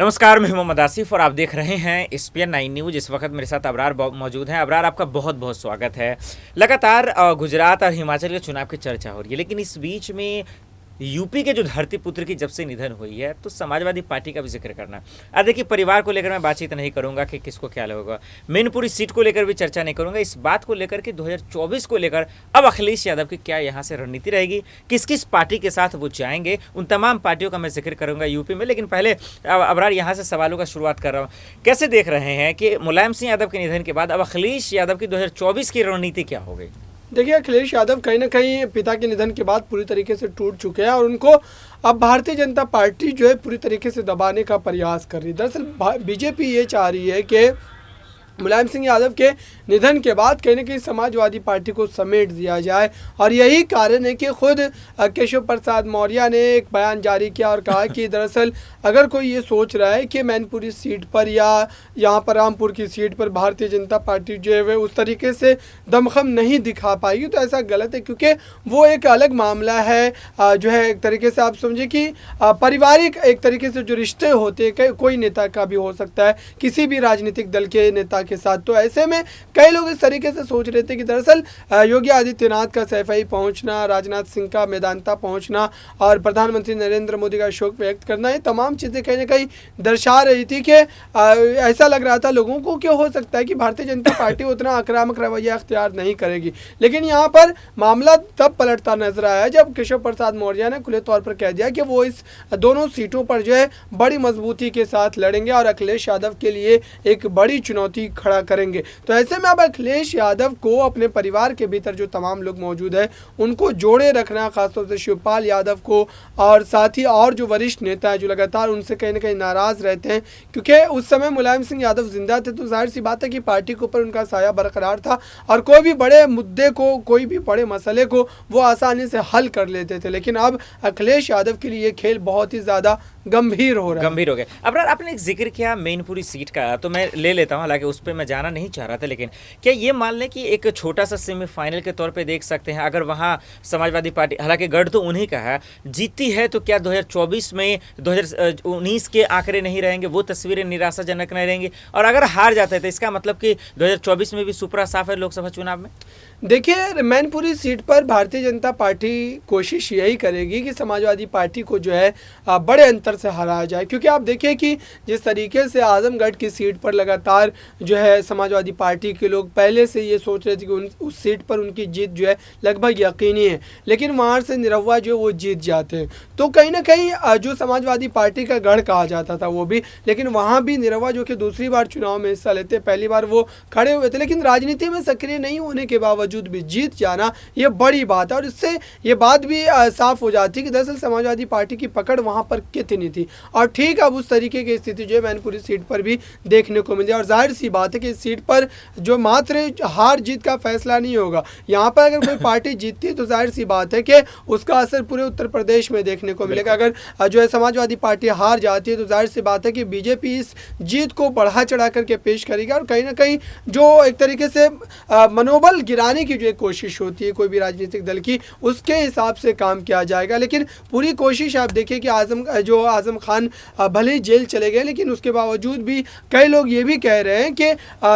नमस्कार, मैं मोहम्मद आसिफ और आप देख रहे हैं एसपीएन 9 न्यूज। इस वक्त मेरे साथ अबरार मौजूद हैं। अबरार, आपका बहुत बहुत स्वागत है। लगातार गुजरात और हिमाचल के चुनाव की चर्चा हो रही है, लेकिन इस बीच में यूपी के जो धरती पुत्र की जब से निधन हुई है तो समाजवादी पार्टी का भी जिक्र करना। अब देखिए, परिवार को लेकर मैं बातचीत नहीं करूंगा कि किसको क्या होगा, मैनपुरी सीट को लेकर भी चर्चा नहीं करूंगा। इस बात को लेकर कि 2024 को लेकर अब अखिलेश यादव की क्या यहाँ से रणनीति रहेगी, किस किस पार्टी के साथ वो जाएंगे, उन तमाम पार्टियों का मैं जिक्र करूंगा यूपी में। लेकिन पहले अबरार यहाँ से सवालों का शुरुआत कर रहा हूँ। कैसे देख रहे हैं कि मुलायम सिंह यादव के निधन के बाद अब अखिलेश यादव की 2024 की रणनीति क्या हो गई? देखिए, अखिलेश यादव कहीं ना कहीं पिता के निधन के बाद पूरी तरीके से टूट चुके हैं और उनको अब भारतीय जनता पार्टी जो है पूरी तरीके से दबाने का प्रयास कर रही है। दरअसल बीजेपी ये चाह रही है कि मुलायम सिंह यादव के निधन के बाद कहीं ना कहीं समाजवादी पार्टी को समेट दिया जाए, और यही कारण है कि खुद केशव प्रसाद मौर्य ने एक बयान जारी किया और कहा कि दरअसल अगर कोई ये सोच रहा है कि मैनपुरी सीट पर या यहाँ पर रामपुर की सीट पर भारतीय जनता पार्टी जो है उस तरीके से दमखम नहीं दिखा पाएगी, तो ऐसा गलत है, क्योंकि वो एक अलग मामला है। जो है एक तरीके से आप समझे कि पारिवारिक एक तरीके से जो रिश्ते होते हैं, कोई नेता का भी हो सकता है किसी भी राजनीतिक दल के नेता के साथ। तो ऐसे में कई लोग इस तरीके से सोच रहे थे कि दरअसल योगी आदित्यनाथ का सैफई पहुंचना, राजनाथ सिंह का मैदानता पहुंचना और प्रधानमंत्री नरेंद्र मोदी का शोक व्यक्त करना, ये तमाम चीज़ें कहीं ना कहीं दर्शा रही थी कि ऐसा लग रहा था लोगों को कि हो सकता है कि भारतीय जनता पार्टी उतना आक्रामक रवैया अख्तियार नहीं करेगी। लेकिन यहाँ पर मामला तब पलटता नजर आया जब केशव प्रसाद मौर्य ने खुले तौर पर कह दिया कि वो इस दोनों सीटों पर जो है बड़ी मजबूती के साथ लड़ेंगे और अखिलेश यादव के लिए एक बड़ी चुनौती खड़ा करेंगे। तो ऐसे में अब अखिलेश यादव को अपने परिवार के भीतर जो तमाम लोग मौजूद हैं उनको जोड़े रखना, खासतौर से शिवपाल यादव को और साथ ही और जो वरिष्ठ नेता हैं जो लगातार उनसे कहीं ना कहीं नाराज रहते हैं, क्योंकि उस समय मुलायम सिंह यादव जिंदा थे तो जाहिर सी बात है कि पार्टी के ऊपर उनका साया बरकरार था और कोई भी बड़े मुद्दे को, कोई भी बड़े मसले को वो आसानी से हल कर लेते थे। लेकिन अब अखिलेश यादव के लिए खेल बहुत ही ज़्यादा गंभीर हो गया। अब आपने एक जिक्र किया मैनपुरी सीट का, तो मैं ले लेता हूं, हालांकि उस पर मैं जाना नहीं चाह रहा था, लेकिन क्या ये मान लें कि एक छोटा सा सेमीफाइनल के तौर पे देख सकते हैं अगर वहां समाजवादी पार्टी, हालांकि गढ़ तो उन्हीं का है, जीतती है तो क्या 2024 में 2019 के आंकड़े नहीं रहेंगे, वो तस्वीरें निराशाजनक नहीं रहेंगी? और अगर हार जाते हैं तो इसका मतलब कि 2024 में भी सुपरा साफ है लोकसभा चुनाव में? देखिए, मैनपुरी सीट पर भारतीय जनता पार्टी कोशिश यही करेगी कि समाजवादी पार्टी को जो है बड़े अंतर से हराया जाए, क्योंकि आप देखिए कि जिस तरीके से आजमगढ़ की सीट पर लगातार जो है समाजवादी पार्टी के लोग पहले से ये सोच रहे थे कि उस सीट पर उनकी जीत जो है लगभग यकीनी है, लेकिन वहाँ से निरहुआ जो वो जीत जाते हैं। तो कहीं ना कहीं जो समाजवादी पार्टी का गढ़ कहा जाता था वो भी, लेकिन वहाँ भी निरहुआ जो कि दूसरी बार चुनाव में हिस्सा लेते, पहली बार वो खड़े हुए थे, लेकिन राजनीति में सक्रिय नहीं होने के बावजूद भी जीत जाना ये बड़ी बात है। और इससे ये बात भी साफ हो जाती है कि दरअसल समाजवादी पार्टी की पकड़ वहां पर कितनी थी। और ठीक अब उस तरीके की स्थिति जो है मैनपुरी सीट पर भी देखने को मिली। और जाहिर सी बात है कि इस सीट पर जो मात्र हार जीत का फैसला नहीं होगा, यहाँ पर अगर कोई पार्टी जीतती है तो जाहिर सी बात है कि उसका असर पूरे उत्तर प्रदेश में देखने को मिलेगा। अगर जो है समाजवादी पार्टी हार जाती है तो जाहिर सी बात है कि बीजेपी इस जीत को बढ़ा चढ़ा करके पेश करेगी और कहीं ना कहीं जो एक तरीके से मनोबल गिराने की जो एक कोशिश होती है कोई भी राजनीतिक दल की, उसके हिसाब से काम किया जाएगा। लेकिन पूरी कोशिश आप देखिए कि आजम खान भले ही जेल चले गए, लेकिन उसके बावजूद भी कई लोग ये भी कह रहे हैं कि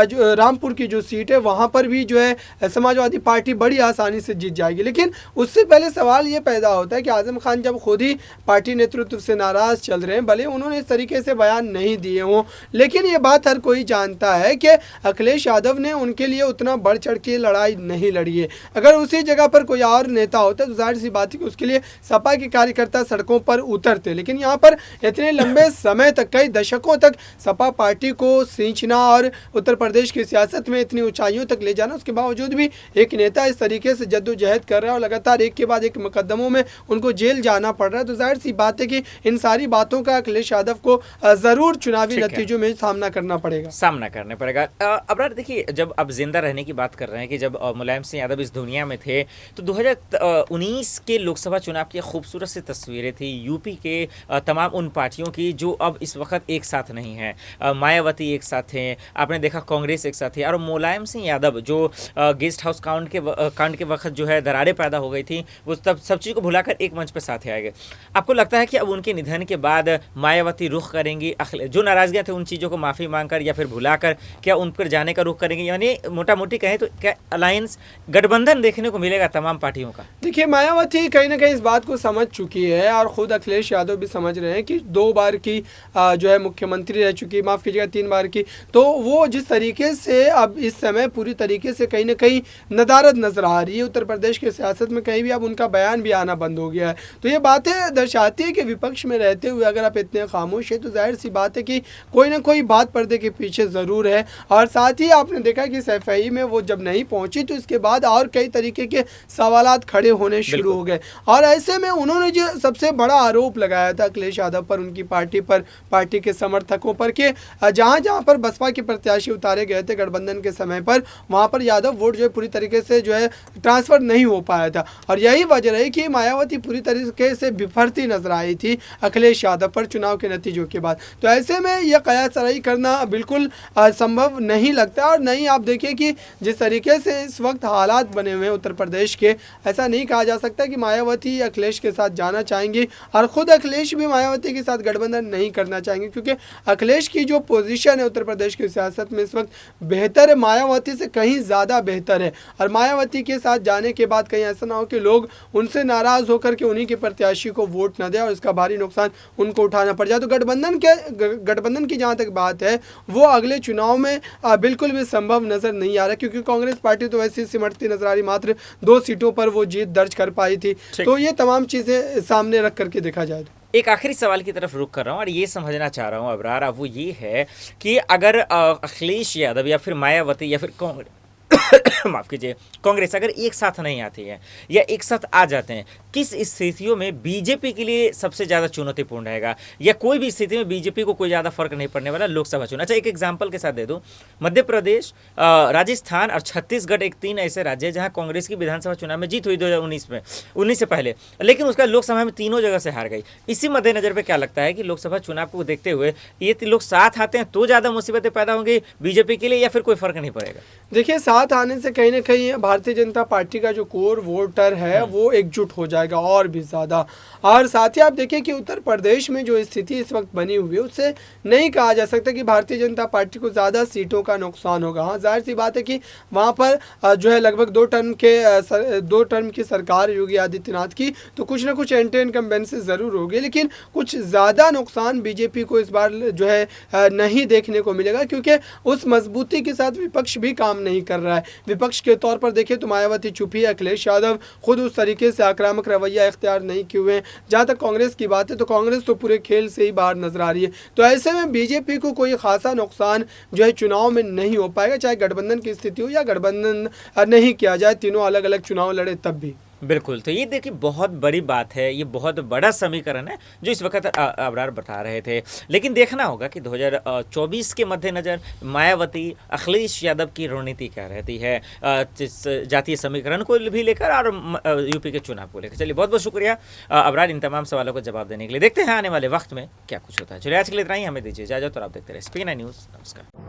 जो रामपुर की जो सीट है वहाँ पर भी जो है समाजवादी पार्टी बड़ी आसानी से जीत जाएगी। लेकिन उससे पहले सवाल ये पैदा होता है कि आजम खान जब खुद ही पार्टी नेतृत्व से नाराज चल रहे हैं, भले उन्होंने इस तरीके से बयान नहीं दिए हों, लेकिन ये बात हर कोई जानता है कि अखिलेश यादव ने उनके लिए उतना बढ़ चढ़ के लड़ाई नहीं लड़ी है। अगर उसी जगह पर कोई और नेता होता तो जाहिर सी बात है कि उसके लिए सपा के कार्यकर्ता सड़कों पर उतरते, लेकिन यहाँ पर इतने लंबे समय तक, कई दशकों तक सपा पार्टी को सींचना और उत्तर प्रदेश की सियासत में इतनी ऊंचाइयों तक ले जाना, उसके बावजूद भी एक नेता इस तरीके से जद्दोजहद कर रहा है और लगातार एक के बाद एक मुकदमों में उनको जेल जाना पड़ रहा है, तो जाहिर सी बात है कि इन सारी बातों का अखिलेश यादव को जरूर चुनावी नतीजों में सामना करना पड़ेगा। अब देखिए, जब अब जिंदा रहने की बात कर रहे हैं कि जब मुलायम सिंह यादव इस दुनिया में थे, तो 2019 के लोकसभा चुनाव की खूबसूरत सी तस्वीरें थी यूपी के तमाम उन पार्टियों की जो अब इस वक्त एक साथ नहीं हैं। मायावती एक साथ हैं, आपने देखा कांग्रेस एक साथ है, और मुलायम सिंह यादव जो गेस्ट हाउस कांड के वक्त जो है दरारें पैदा हो गई थी, वो तब सब चीज़ को भुलाकर एक मंच पर साथ आए गए। आपको लगता है कि अब उनके निधन के बाद मायावती रुख करेंगी, जो नाराजगियाँ थे उन चीज़ों को माफ़ी मांगकर या फिर भुलाकर क्या उन पर जाने का रुख करेंगे, यानी मोटा मोटी कहें तो क्या अलायंस गठबंधन देखने को मिलेगा तमाम पार्टियों का? देखिए, मायावती कहीं ना कहीं इस बात को समझ चुकी है और खुद अखिलेश यादव भी समझ रहे हैं कि 2 बार की जो है मुख्यमंत्री रह चुकी, माफ़ कीजिएगा 3 बार की, तो वो जिस तरीके से अब इस समय पूरी तरीके से कहीं ना कहीं नदारद नजर आ रही है उत्तर प्रदेश की सियासत में, कहीं भी अब उनका बयान भी आना बंद हो गया है। तो ये बातें दर्शाती है कि विपक्ष में रहते हुए अगर आप इतने खामोश है तो जाहिर सी बात है कि कोई ना कोई बात पर्दे के पीछे ज़रूर है। और साथ ही आपने देखा कि सफाई में वो जब नहीं पहुंची तो इसके बाद और कई तरीके के सवालात खड़े होने शुरू हो गए, और ऐसे में उन्होंने जो सबसे बड़ा आरोप लगाया था अखिलेश यादव पर, उनकी पार्टी पर, पार्टी के समर्थकों पर, कि जहां जहां पर बसपा के प्रत्याशी उतारे गए थे गठबंधन के समय पर, वहां पर यादव वोट जो है पूरी तरीके से जो है ट्रांसफर नहीं हो पाया था। और यही वजह रही कि मायावती पूरी तरीके से बिफरती नजर आई थी अखिलेश यादव पर चुनाव के नतीजों के बाद। तो ऐसे में यह कयासराई करना बिल्कुल संभव नहीं लगता। और नहीं, आप देखिए कि जिस तरीके से इस वक्त हालात बने हुए हैं उत्तर प्रदेश के, ऐसा नहीं कहा जा सकता कि मायावती अखिलेश के साथ जाना चाहेंगी, और ख़ुद अखिलेश भी मायावती के साथ गठबंधन नहीं करना चाहेंगे, क्योंकि अखिलेश की जो पोजीशन है उत्तर प्रदेश की सियासत में इस वक्त बेहतर है, मायावती से कहीं ज़्यादा बेहतर है। और मायावती के साथ जाने के बाद कहीं ऐसा ना हो कि लोग उनसे नाराज़ होकर के उन्हीं के प्रत्याशी को वोट न दें और इसका भारी नुकसान उनको उठाना पड़ जाए। तो गठबंधन की जहाँ तक बात है वो अगले चुनाव में बिल्कुल भी संभव नज़र नहीं आ रहा, क्योंकि कांग्रेस पार्टी तो वैसे ही सिमटती नजर आ रही, मात्र 2 सीटों पर वो जीत दर्ज कर पाई थी। तो ये तमाम चीज़ें सामने रख करके देखा जाए तो एक आखिरी सवाल की तरफ रुक कर रहा हूँ और ये समझना चाह रहा हूँ अबरार, अब वो ये है कि अगर अखिलेश यादव या फिर मायावती या फिर कांग्रेस माफ कीजिए कांग्रेस अगर एक साथ नहीं आती है या एक साथ आ जाते हैं, किस स्थितियों में बीजेपी के लिए सबसे ज़्यादा चुनौतीपूर्ण रहेगा, या कोई भी स्थिति में बीजेपी को कोई ज़्यादा फर्क नहीं पड़ने वाला लोकसभा चुनाव? अच्छा, एक एग्जांपल के साथ दे दूं, मध्य प्रदेश, राजस्थान और छत्तीसगढ़ एक 3 ऐसे राज्य हैं जहां कांग्रेस की विधानसभा चुनाव में जीत हुई 2019 में, 19 से पहले, लेकिन उसका लोकसभा में तीनों जगह से हार गई। इसी मद्देनजर पर क्या लगता है कि लोकसभा चुनाव को देखते हुए ये लोग साथ आते हैं तो ज़्यादा मुसीबतें पैदा होंगी बीजेपी के लिए, या फिर कोई फर्क नहीं पड़ेगा? देखिए, साथ आने से कहीं ना कहीं भारतीय जनता पार्टी का जो कोर वोटर है वो एकजुट हो जाएगा और भी ज़्यादा। और साथ ही आप देखिए कि उत्तर प्रदेश में जो स्थिति इस वक्त बनी हुई है उससे नहीं कहा जा सकता कि भारतीय जनता पार्टी को ज़्यादा सीटों का नुकसान होगा। हाँ, जाहिर सी बात है कि वहाँ पर जो है लगभग 2 टर्म की सरकार योगी आदित्यनाथ की, तो कुछ ना कुछ एंटी इनकम्बेंसी ज़रूर होगी, लेकिन कुछ ज़्यादा नुकसान बीजेपी को इस बार जो है नहीं देखने को मिलेगा, क्योंकि उस मजबूती के साथ विपक्ष भी काम नहीं कर रहा है। विपक्ष के तौर पर देखिए तो मायावती चुप है, अखिलेश यादव खुद उस तरीके से आक्रामक रवैया इख्तियार नहीं किए हुए हैं। जहाँ तक कांग्रेस की बात है तो कांग्रेस तो पूरे खेल से ही बाहर नजर आ रही है। तो ऐसे में बीजेपी को कोई खासा नुकसान जो है चुनाव में नहीं हो पाएगा, चाहे गठबंधन की स्थिति हो या गठबंधन नहीं किया जाए, तीनों अलग अलग चुनाव लड़े तब भी। बिल्कुल, तो ये देखिए बहुत बड़ी बात है, ये बहुत बड़ा समीकरण है जो इस वक्त अबरार बता रहे थे। लेकिन देखना होगा कि 2024 के मद्देनज़र मायावती, अखिलेश यादव की रणनीति क्या रहती है जातीय समीकरण को भी लेकर और यूपी के चुनाव को लेकर। चलिए, बहुत बहुत शुक्रिया अबरार इन तमाम सवालों का जवाब देने के लिए। देखते हैं आने वाले वक्त में क्या कुछ होता है। चलिए, आज के लिए इतना ही, हमें दीजिए इजाज़त और आप देखते रहे SPN9 न्यूज़। नमस्कार।